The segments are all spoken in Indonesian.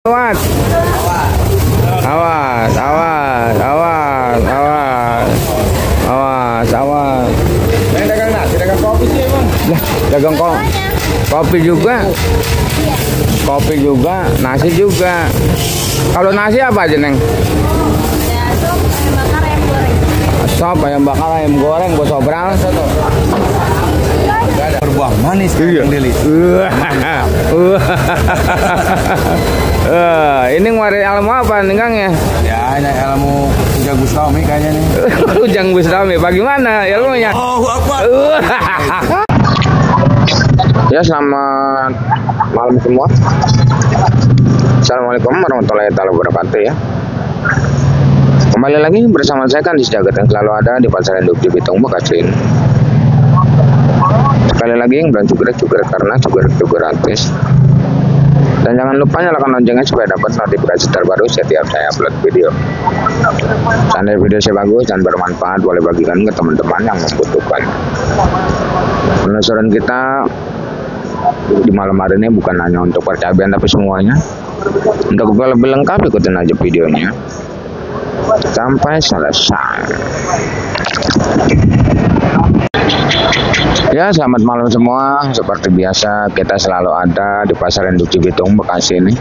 Awas. Awas, awas, awas, awas. Awas, awas. Dagang nasi, dagang kopi sih, Bang. Lah, dagang kopi juga. Kopi juga, nasi juga. Kalau nasi apa aja, Neng? Sop, ayam bakar, ayam goreng, buat sobral. Ada berbuah manis Iya. Kang Deli. Ini ngwarin ilmu apa nih Kang ya? Ya, ini ilmu Ujang Bustami kayaknya nih. Ujang Bustami, bagaimana ilmunya? Oh, Akbar. Ya, selamat malam semua. Assalamualaikum warahmatullahi wabarakatuh ya. Kembali lagi bersama saya kan di Jagat yang selalu ada di Pasar Induk di Bitung, Bekasi. Sekali lagi yang belum juga karena juga gratis. Dan jangan lupa nyalakan loncengnya supaya dapat notifikasi terbaru setiap saya upload video. Seandainya video saya bagus dan bermanfaat, boleh bagikan ke teman-teman yang membutuhkan. Penelusuran kita di malam hari ini bukan hanya untuk percabuan tapi semuanya. Untuk lebih lengkap ikutin aja videonya sampai selesai. Ya, selamat malam semua. Seperti biasa kita selalu ada di Pasar Induk Cibitung, Bekasi ini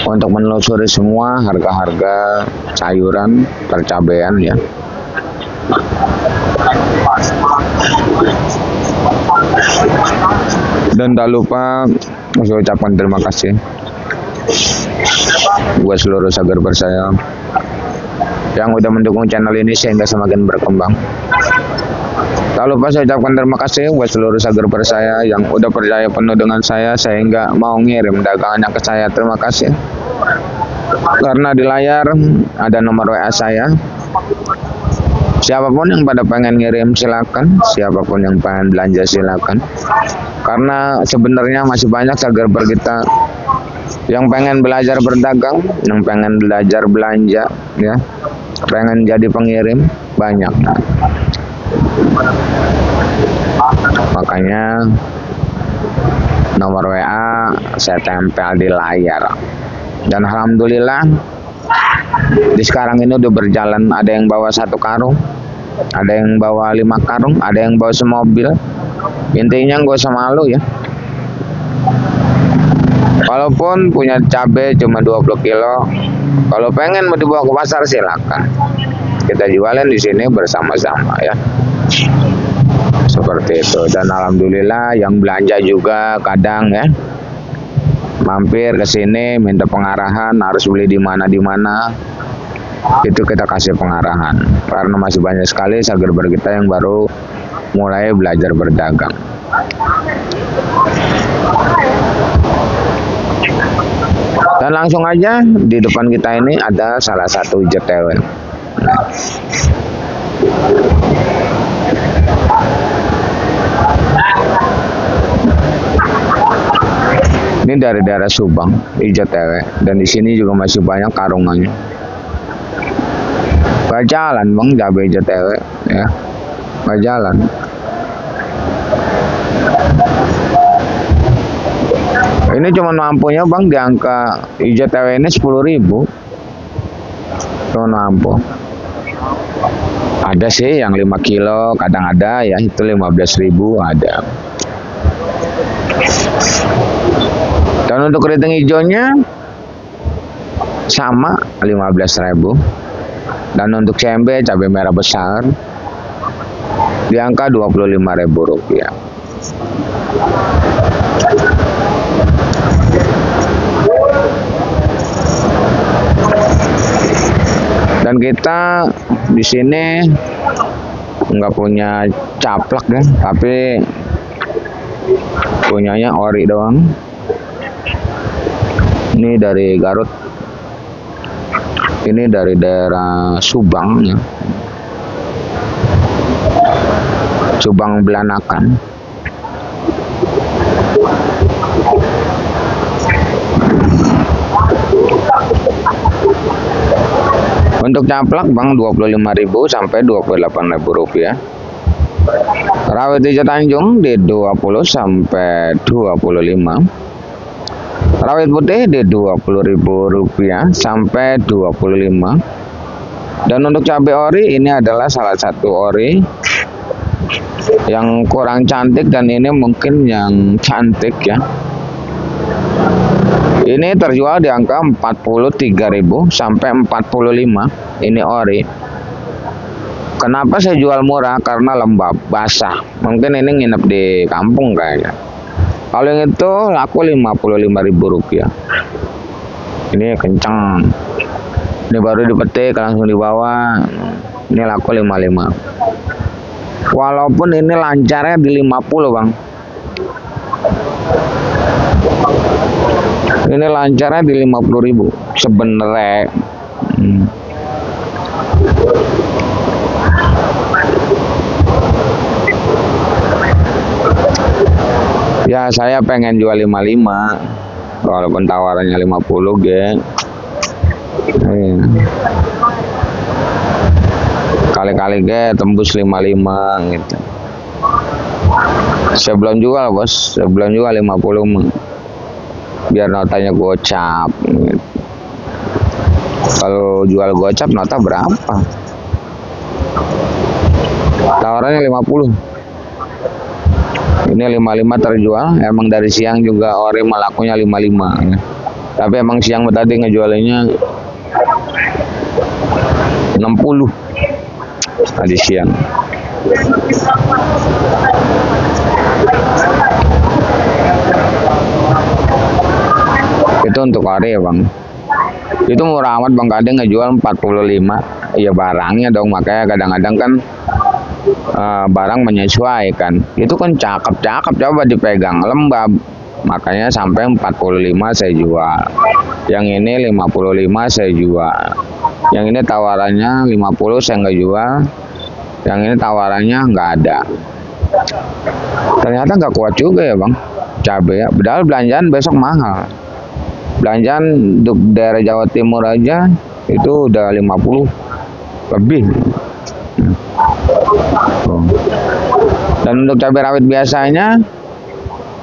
untuk menelusuri semua harga-harga sayuran percabean ya. Dan tak lupa saya ucapkan terima kasih buat seluruh subscriber saya yang udah mendukung channel ini sehingga semakin berkembang. Tak lupa saya ucapkan terima kasih buat seluruh subscriber saya yang udah percaya penuh dengan saya sehingga mau ngirim dagangannya ke saya. Terima kasih. Karena di layar ada nomor WA saya. Siapapun yang pada pengen ngirim silakan, siapapun yang pengen belanja silakan. Karena sebenarnya masih banyak subscriber kita yang pengen belajar berdagang, yang pengen belajar belanja ya. Pengen jadi pengirim banyak. Makanya nomor WA saya tempel di layar. Dan alhamdulillah di sekarang ini udah berjalan, ada yang bawa 1 karung, ada yang bawa 5 karung, ada yang bawa semobil. Intinya gak usah malu ya. Walaupun punya cabai cuma 20 kilo, kalau pengen mau dibawa ke pasar silakan. Kita jualin di sini bersama-sama ya. Seperti itu. Dan alhamdulillah yang belanja juga kadang ya mampir ke sini minta pengarahan harus beli di mana. Itu kita kasih pengarahan. Karena masih banyak sekali subscriber kita yang baru mulai belajar berdagang. Dan langsung aja di depan kita ini ada salah satu JTW. Ini dari daerah Subang, IJTW, dan di sini juga masih banyak karungannya. Gak jalan bang, cabai IJTW, ya, gak jalan. Ini cuma mampunya bang di angka IJTW ini 10.000. Cuma mampu. Ada sih yang 5 kilo, kadang ada ya itu 15.000 ada. Dan untuk keriting hijaunya sama 15.000. Dan untuk CMB cabai merah besar di angka Rp25.000. Dan kita di sini nggak punya caplak ya, tapi punyanya ori doang. Ini dari Garut, ini dari daerah Subang ya, Subang Belanakan. Untuk caplak bang 25.000 sampai Rp28.000. Rawit hijau Tanjung di 20 sampai 25. Rawit putih di Rp20.000 sampai 25. Dan untuk cabai ori ini adalah salah satu ori yang kurang cantik dan ini mungkin yang cantik ya. Ini terjual di angka 43.000 sampai 45. Ini ori. Kenapa saya jual murah? Karena lembab, basah. Mungkin ini nginep di kampung kayaknya. Kalau yang itu laku Rp55.000. Ini kencang. Ini baru dipetik langsung dibawa. Ini laku 55. Walaupun ini lancarnya di 50, Bang. Ini lancarnya di 50.000 sebenarnya. Ya saya pengen jual 55 walaupun tawarannya 50 ge. Kali-kali ge tembus 55 gitu. Saya belum jual, Bos. Saya belum jual 50 biar notanya gocap gitu. Kalau jual gocap nota berapa? Tawarannya 50. Ini 55 terjual. Emang dari siang juga ori melakunya 55 ya. Tapi emang siang tadi ngejualinnya 60 tadi siang. Itu untuk ori ya, Bang. Itu murah amat, Bang. Kadang ngejual 45. Ya barangnya dong, makanya kadang-kadang kan barang menyesuaikan. Itu kan cakep-cakep, coba dipegang lembab. Makanya sampai 45 saya jual. Yang ini 55 saya jual. Yang ini tawarannya 50 saya nggak jual. Yang ini tawarannya nggak ada. Ternyata nggak kuat juga ya, Bang, cabai ya. Padahal belanjaan besok mahal. Belanjaan untuk daerah Jawa Timur aja itu udah 50 lebih. Dan untuk cabai rawit biasanya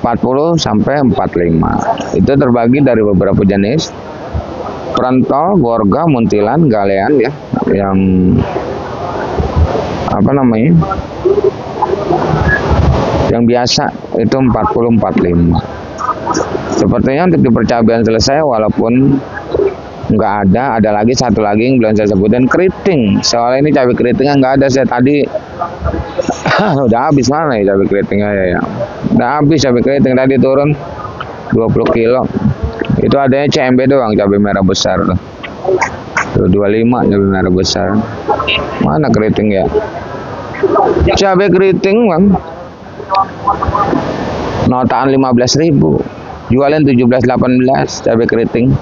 40 sampai 45. Itu terbagi dari beberapa jenis. Perantol, gorga, muntilan, galean ya. Yang apa namanya? Yang biasa itu 40 45. Sepertinya untuk di percabean selesai, walaupun nggak ada lagi satu lagi yang belum saya sebutin, keriting. Soalnya ini cabai keritingnya nggak ada. Saya tadi udah habis. Mana ya cabai keritingnya ya? Udah habis cabai keriting, tadi turun 20 kilo. Itu adanya CMB doang, cabai merah besar tuh. 25 cabai merah besar. Mana keriting ya? Cabai keriting, Bang. Notaan 15.000. Jualin 17-18 cabai keriting.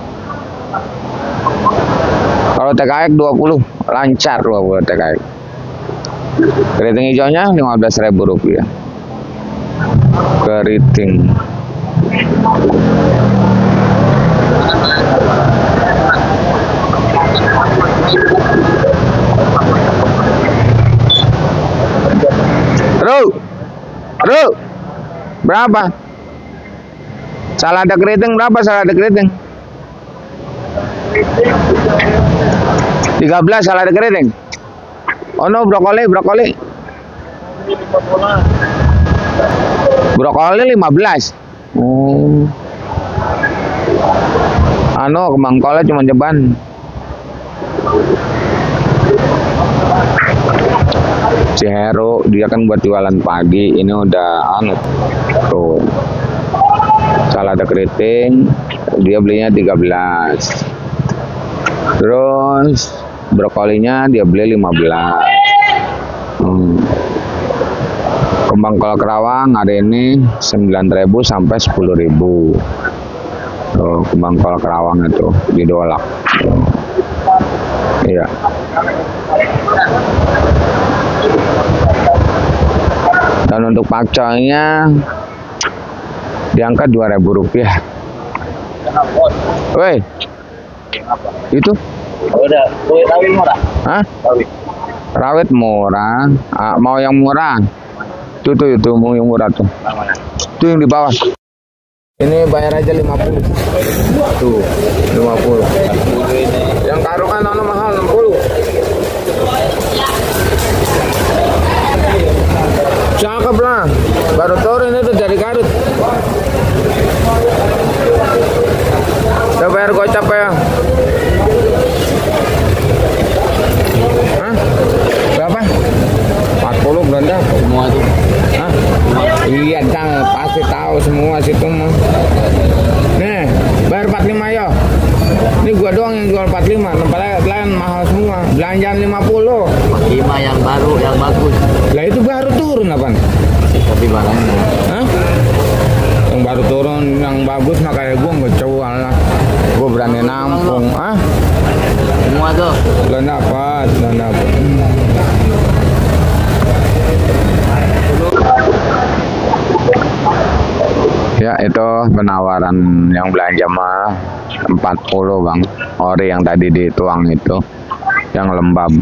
Kalau TKX 20, lancar 20 TKX. Keriting hijaunya Rp15.000. Keriting. Ru, berapa? Salada keriting berapa? Salada keriting 13 salada keriting. Oh no, brokoli. Brokoli 15. Kembang kolnya cuma jeban. Si Hero dia kan buat jualan pagi, ini udah tuh. Salada keriting dia belinya 13. Terus brokolinya dia beli 15. Kembang kol kerawang hari ini 9.000 sampai 10.000. Tuh, kembang kol kerawang itu didolak. Iya. Dan untuk pakcoynya diangkat Rp2.000. Woi, itu? Udah, rawit murah. Hah? Rawit murah. Mau yang murah? Itu mau yang murah tuh. Itu yang di bawah. Ini bayar aja 50. Tuh, 50. Yang karungan ono mahal 60. Cakep lah. Baru turun itu dari Garut. Udah bayar gocap ya? Hah? Berapa? 40 Belanda. Semua tuh. Hah? Iya, Cang, pasti tahu semua situ mah. Nih, bayar 45 ya. Ini gua doang yang jual 45, tempat lain mahal semua. Belanjaan 50. 5 yang baru, yang bagus. Lah itu baru turun apaan? Tapi barangnya. Hah? Yang baru turun, yang bagus makanya gua nggak jual lah. Gua berani nampung. Ah? Semua tuh. Belum dapat. Ya itu penawaran yang belanja mah 40 bang, ori yang tadi dituang itu yang lembab,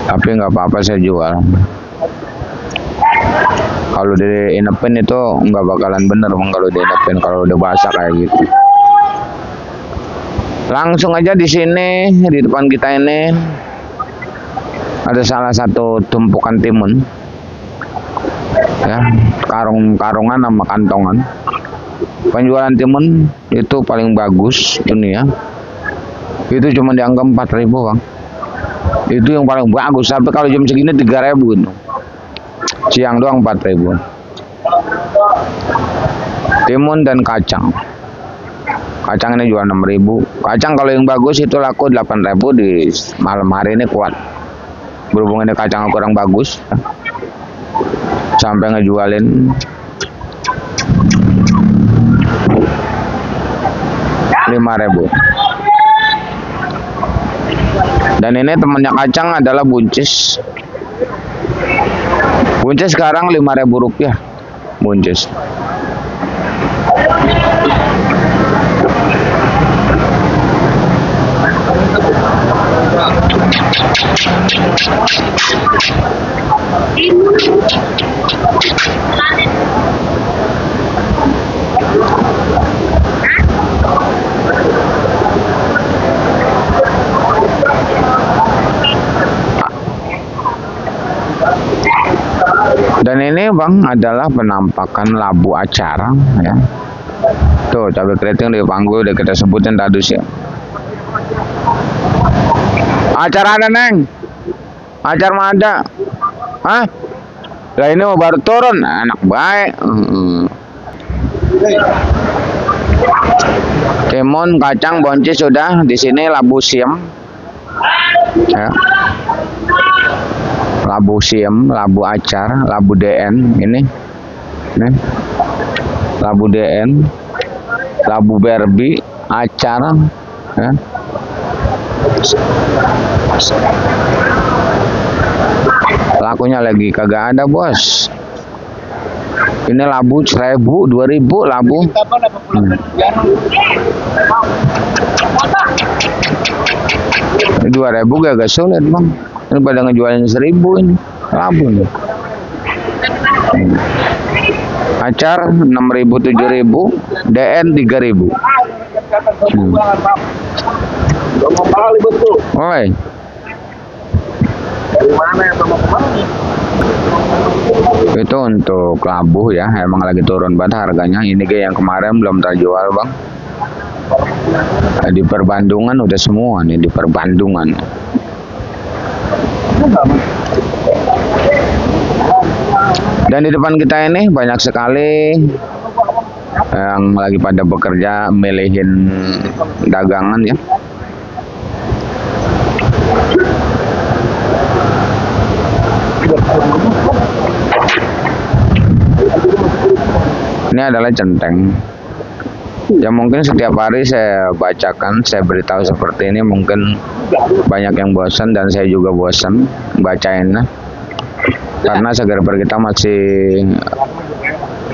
tapi nggak apa-apa saya jual. Kalau diinepin itu nggak bakalan bener bang, kalau diinepin kalau udah basah kayak gitu. Langsung aja di sini di depan kita ini ada salah satu tumpukan timun. Ya, karungan sama kantongan. Penjualan timun itu paling bagus ini ya. Itu cuma dianggap 4.000 bang. Itu yang paling bagus. Sampai kalau jam segini 3.000 gitu. Siang doang 4.000. Timun dan kacang. Kacang ini jual 6.000. Kacang kalau yang bagus itu laku 8.000 di malam hari ini kuat. Berhubung ini kacang kurang bagus. Sampai ngejualin 5.000. Dan ini temannya kacang adalah buncis. Buncis sekarang 5.000 rupiah. Buncis. Dan ini bang adalah penampakan labu acara ya. Tuh cabai keriting di panggul udah kita sebutin tadi ya. Acar ada neng, acar mah ada. Hah? Lah ini mau baru turun, anak baik. Timun, kacang, boncis sudah. Di sini labu siam. Ya. Labu siam, labu acar, labu DN ini. Nih. Labu DN, labu berbi, acar. Ya. Lakunya lagi kagak ada bos. Ini labu 1.000, 2.000 labu. 2.000 gak sulit bang. Ini pada ngejualin 1.000 ini labu nih. Acar 6.000, 7.000, DN 3.000. Oi. Itu untuk labu ya, emang lagi turun banget harganya. Ini kayak yang kemarin belum terjual bang. Di Perbandungan udah semua nih di Perbandungan. Dan di depan kita ini banyak sekali yang lagi pada bekerja milihin dagangan ya. Ini adalah centeng. Ya mungkin setiap hari saya bacakan, saya beritahu seperti ini, mungkin banyak yang bosan dan saya juga bosan bacainnya. Karena segerber kita masih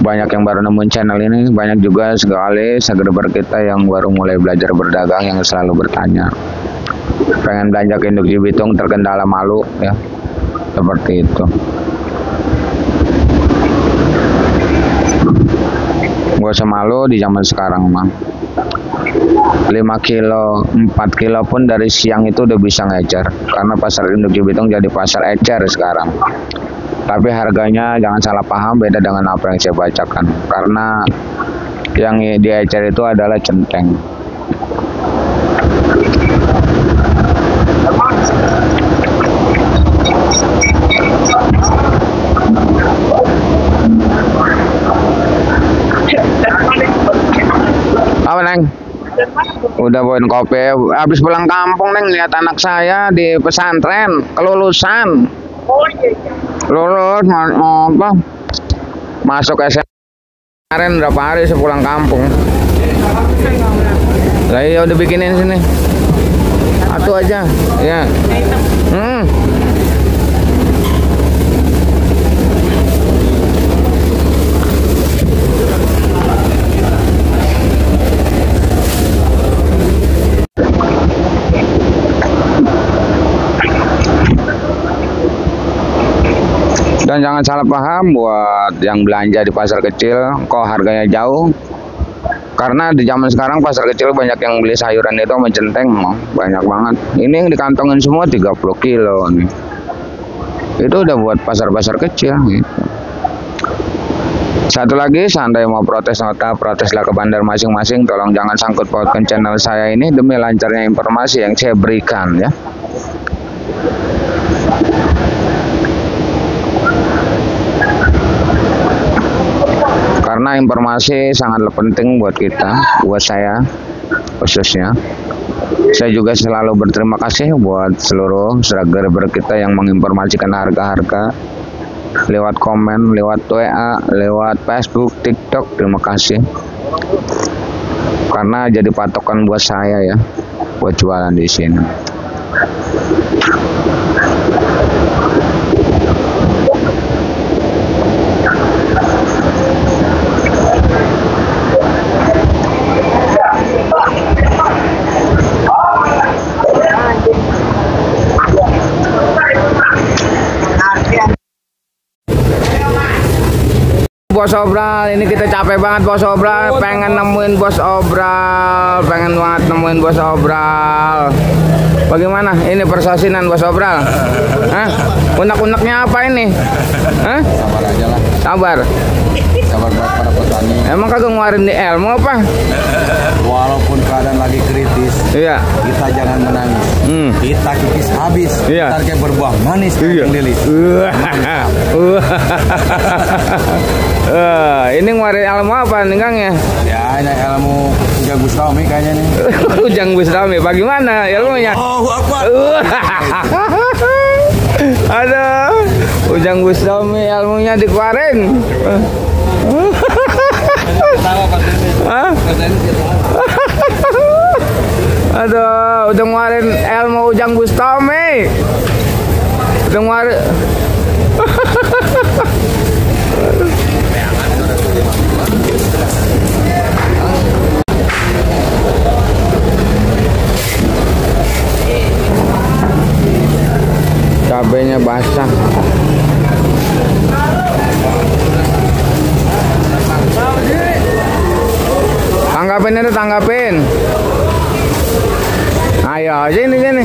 banyak yang baru nemuin channel ini, banyak juga sekali segerber kita yang baru mulai belajar berdagang yang selalu bertanya. Pengen belanja ke induk Cibitung terkendala malu ya. Seperti itu. Gak usah malu di zaman sekarang mah. 5 kilo, 4 kilo pun dari siang itu udah bisa ngecer. Karena pasar induk Cibitung jadi pasar ecer sekarang. Tapi harganya jangan salah paham, beda dengan apa yang saya bacakan. Karena yang di ecer itu adalah centeng. Apa Neng? Udah bawain kopi. Habis pulang kampung Neng, lihat anak saya di pesantren kelulusan. Lulus apa? Masuk SMA kemarin berapa hari sepulang kampung. Lah ya udah bikinin sini. Satu aja. Ya. Dan jangan salah paham buat yang belanja di pasar kecil kok harganya jauh. Karena di zaman sekarang pasar kecil banyak yang beli sayuran itu sama centeng, banyak banget. Ini yang dikantongin semua 30 kilo nih. Itu udah buat pasar-pasar kecil gitu. Satu lagi, seandainya mau protes nota, proteslah ke bandar masing-masing. Tolong jangan sangkut pautkan channel saya ini demi lancarnya informasi yang saya berikan ya. Karena informasi sangatlah penting buat kita, buat saya khususnya. Saya juga selalu berterima kasih buat seluruh subscriber kita yang menginformasikan harga-harga lewat komen, lewat WA, lewat Facebook, TikTok. Terima kasih. Karena jadi patokan buat saya ya, buat jualan di sini. Bos Obral, ini kita capek banget Bos Obral, pengen nemuin Bos Obral, pengen banget nemuin Bos Obral. Bagaimana? Ini persosinan Bos Obral? Hah? Unek-uneknya apa ini? Hah? Sabar aja lah. Sabar. Sabar buat para petani. Emang kagak ngeluarin di ilmu apa? Walaupun keadaan lagi kritis, Iya. kita jangan menangis. Kita kikis habis. Iya. Ntar kayak berbuah manis kayak lilis. Ini ngeluarin ilmu apa nih Kang ya? Ya, ini ilmu Ujang Bustami kayaknya nih. Ujang Bustami, bagaimana ilmunya? Oh, apa? Aduh, Ujang Bustami ilmunya dikeluarin. Hah? Aduh, udah ngeluarin ilmu Ujang Bustami. Udah ngeluarin. Cabenya basah. Tanggapin itu, tanggapin. Ayo, sini.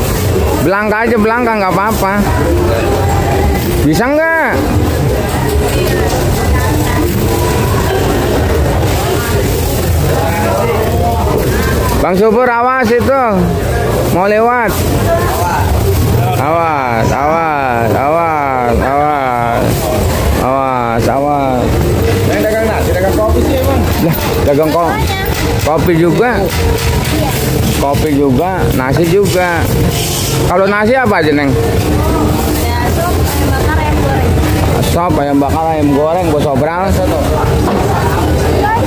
Belangka aja, belangka nggak apa-apa. Bisa nggak? Bang Subur, awas itu. Mau lewat. Awas. Yang dagang nasi, dagang kopi sih emang. Lah, dagang kopi juga. Kopi juga, nasi juga. Kalau nasi apa aja, Neng? Sop, ayam bakar, ayam goreng, Bos Obral.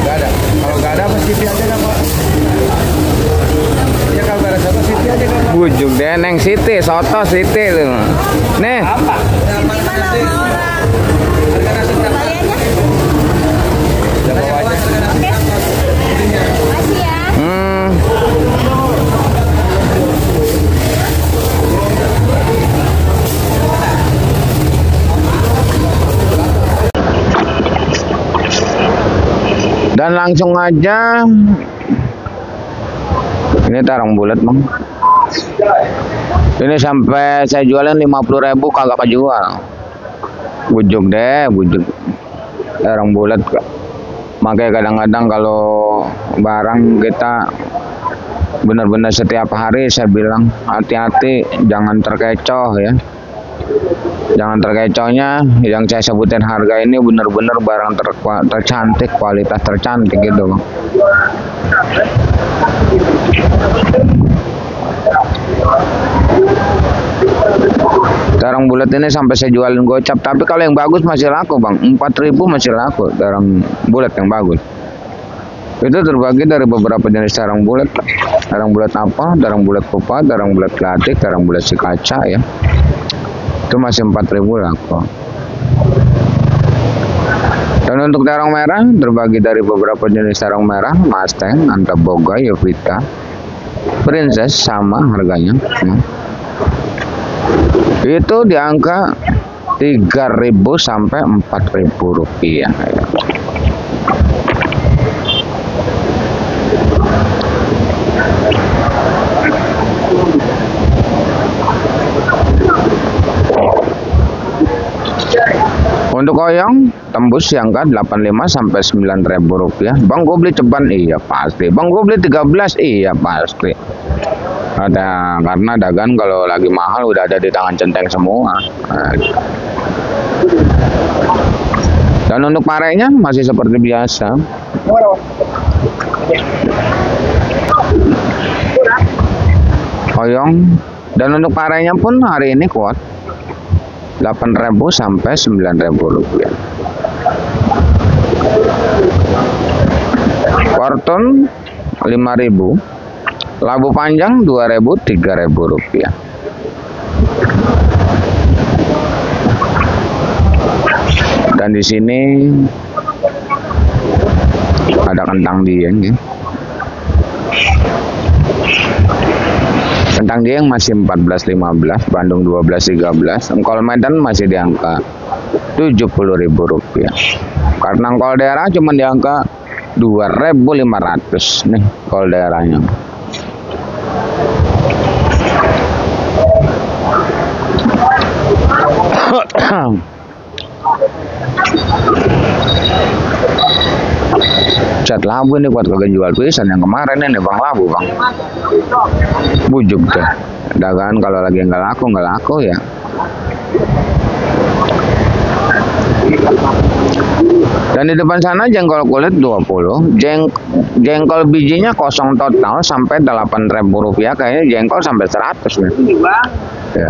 Gak ada. Kalau gak ada, pasti aja kan, Pak. Ya kalau gak ada soto, Siti aja kan, Pak. Bujuk deh, Neng Siti, soto Siti tuh. Nih. Apa? Dan langsung aja ini tarang bulat bang. Ini sampai saya jualin 50.000 kagak kejual. Bujuk deh, bujuk tarang bulat. Makanya kadang-kadang kalau barang kita benar-benar setiap hari saya bilang hati-hati, jangan terkecoh ya. Jangan terkecohnya, yang saya sebutin harga ini benar-benar barang tercantik, kualitas tercantik gitu bang. Tarang bulat ini sampai saya jualin gocap, tapi kalau yang bagus masih laku bang, 4.000 masih laku tarang bulat yang bagus. Itu terbagi dari beberapa jenis tarang bulat. Tarang bulat apa? Tarang bulat pupa, tarang bulat klatik, tarang bulat si kaca ya. Itu masih 4.000 laku. Dan untuk tarang merah terbagi dari beberapa jenis tarang merah, Mustang, Antaboga, Yovita, Princess sama harganya. Itu di angka 3.000 sampai 4.000 rupiah. Untuk oyong tembus yang ke 85 sampai 9.000 rupiah. Bang gue beli ceban, iya pasti. Bang gue beli 13, iya pasti. Ada, karena dagan kalau lagi mahal udah ada di tangan centeng semua. Dan untuk parenya masih seperti biasa. Oyong. Dan untuk parenya pun hari ini kuat. 8.000 sampai 9.000 rupiah. Korton 5.000. Labu panjang 2.000, 3.000 rupiah. Dan di sini ada kentang dieng ya. Kentang dieng masih 14.15, Bandung 12.13, engkol Medan masih di angka 70.000 rupiah. Karena engkol daerah cuma di angka 2.500 nih engkol daerahnya. Cat labu ini buat kagak jual pisan yang kemarin ini bang labu bang. Bujuk deh. Dagangan kalau lagi nggak laku ya. Dan di depan sana jengkol kulit 20, jengkol bijinya kosong total sampai 8.000 rupiah, kayaknya jengkol sampai 100 nih. Ya.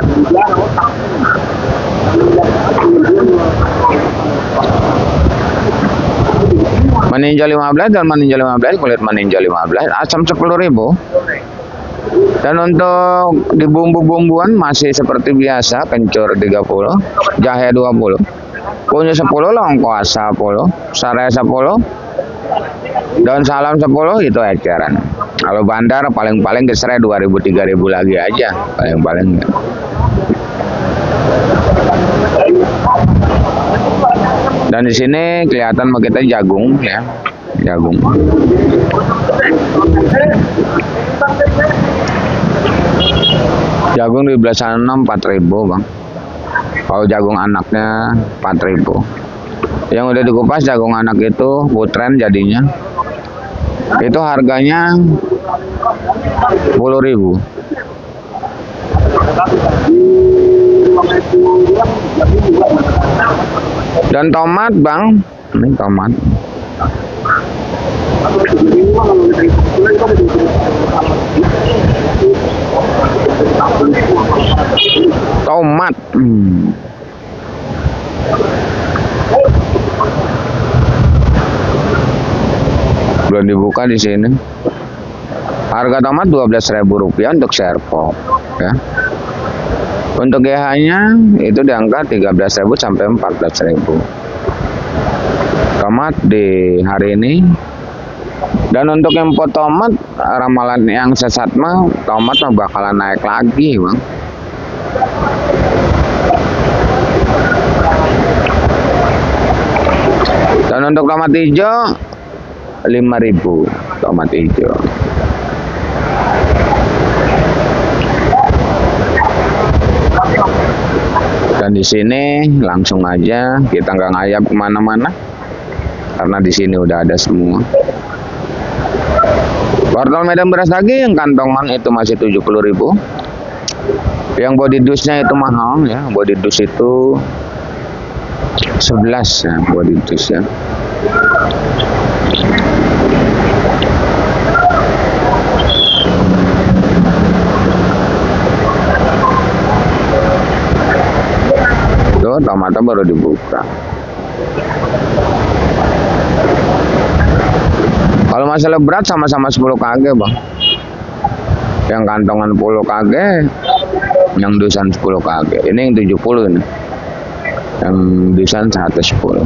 Meninjau 15 dan meninjau 15, kulit meninjau 15, asam 10.000. Dan untuk di bumbu-bumbuan masih seperti biasa, kencur 30, jahe 20, kunyit 10, lengkuas 10, serai 10, daun salam 10, itu eceran. Kalau bandar paling-paling ke serai 2.000 3.000 lagi aja, paling-paling. Dan di sini kelihatan kita jagung ya, jagung. Jagung di belah sana 4.000 bang. Kalau jagung anaknya 4.000. Yang udah dikupas jagung anak itu putren jadinya. Itu harganya 10.000. Dan tomat bang, ini tomat. Tomat. Belum dibuka di sini. Harga tomat 12.000 rupiah untuk serpong, ya. Untuk GH-nya itu di angka 13.000 sampai 14.000. Tomat di hari ini. Dan untuk impor tomat, ramalan yang sesat mah tomat mah bakalan naik lagi, bang. Dan untuk tomat hijau 5.000 tomat hijau. Dan di sini langsung aja kita nggak ngayap kemana-mana karena di sini udah ada semua. Wortel Medan beras lagi yang kantongan itu masih 70.000. Yang body dusnya itu mahal ya, body dus itu 11 ya, body dus ya. Tuh, tomatnya baru dibuka. Kalau masalah berat sama-sama 10 kg bang. Yang kantongan 10 kg, yang dusan 10 kg. Ini yang 70 ini. Yang dusan 110.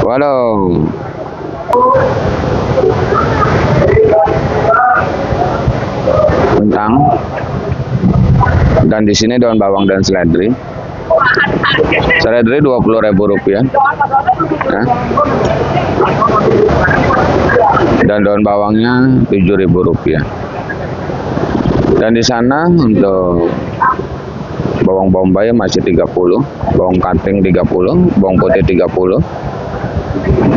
Waduh. Kentang. Dan di sini daun bawang dan seledri. Seledri Rp20.000 ya. Dan daun bawangnya Rp7.000. Dan di sana untuk bawang bombay masih 30, bawang kating 30, bawang putih 30,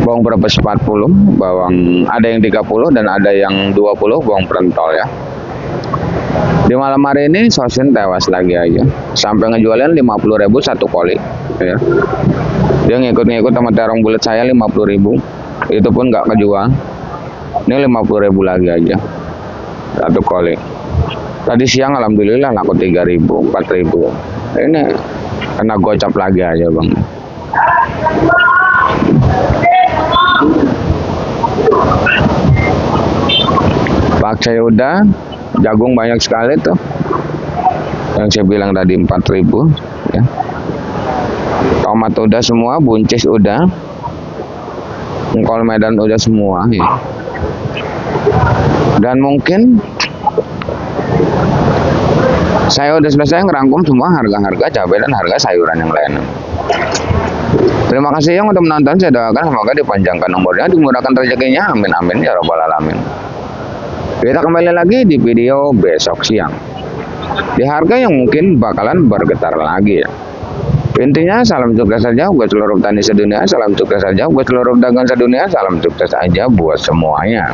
bawang brebes 40, bawang ada yang 30 dan ada yang 20 bawang pentol ya. Di malam hari ini Sosin tewas lagi aja, sampai ngejualin 50.000 satu koli ya. Dia ngikut-ngikut sama terong bulat saya 50.000, itu pun nggak kejual. Ini 50.000 lagi aja satu koli. Tadi siang alhamdulillah laku 3.000, 4.000. Ini kena gocap lagi aja bang. Pakcai udah, jagung banyak sekali tuh. Yang saya bilang tadi 4.000 ya. Tomat udah semua, buncis udah. Engkol Medan udah semua ya. Dan mungkin saya udah selesai ngerangkum semua harga-harga cabai dan harga sayuran yang lain. Terima kasih yang udah menonton. Saya doakan semoga dipanjangkan umurnya, dimurahkan rezekinya. Amin amin ya robbal alamin. Kita kembali lagi di video besok siang di harga yang mungkin bakalan bergetar lagi ya. Intinya salam sukses saja buat seluruh petani sedunia, salam sukses saja buat seluruh pedagang sedunia, salam sukses aja buat semuanya.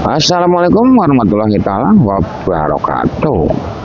Assalamualaikum warahmatullahi wabarakatuh.